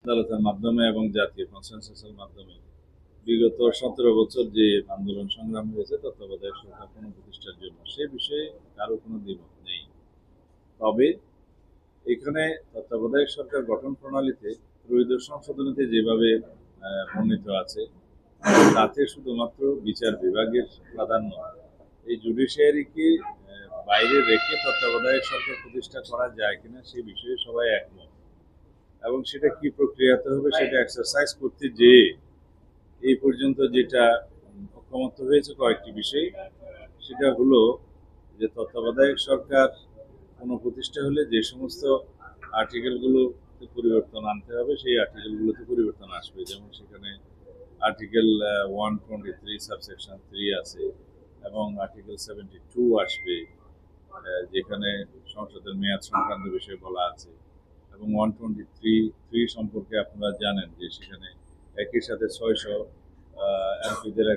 আদালতের মাধ্যমে এবং জাতীয় কনসেনসাসের মাধ্যমে বিগত 17 বছর যে আন্দোলন সংগ্রাম হয়েছে তত্ত্বাবধায়ক সরকার পুনঃপ্রতিষ্ঠার জন্য সে বিষয়ে কারো কোনো দ্বিমত নেই। তবে এখানে তত্ত্বাবধায়ক সরকার গঠন প্রণালীতে ত্রয়োদশ সংশোধনীতে যেভাবে বর্ণিত আছে তাতে শুধুমাত্র বিচার বিভাগের প্রাধান্য, এই জুডিশিয়ারিকে বাইরে রেখে তত্ত্বাবধায়ক সরকার প্রতিষ্ঠা করা যায় কিনা সে বিষয়ে সবাই একমত, এবং সেটা কি প্রক্রিয়াতে হবে সেটা এক্সারসাইজ করতে যেয়ে এই পর্যন্ত যেটা ঐকমত্য হয়েছে কয়েকটি বিষয়, সেটা হলো যে তত্ত্বাবধায়ক সরকার পুনঃপ্রতিষ্ঠা হলে যে সমস্ত আর্টিকেলগুলোতে পরিবর্তন আনতে হবে সেই আর্টিকেলগুলোতে পরিবর্তন আসবে। যেমন সেখানে আর্টিকেল 123 সাবসেকশন 3 আছে এবং আর্টিকেল 72 আসবে, যেখানে সংসদের মেয়াদ সংক্রান্ত বিষয়ে বলা আছে, এবং 123 সম্পর্কে আপনারা জানেন যে সেখানে একই সাথে 600 এমপিদের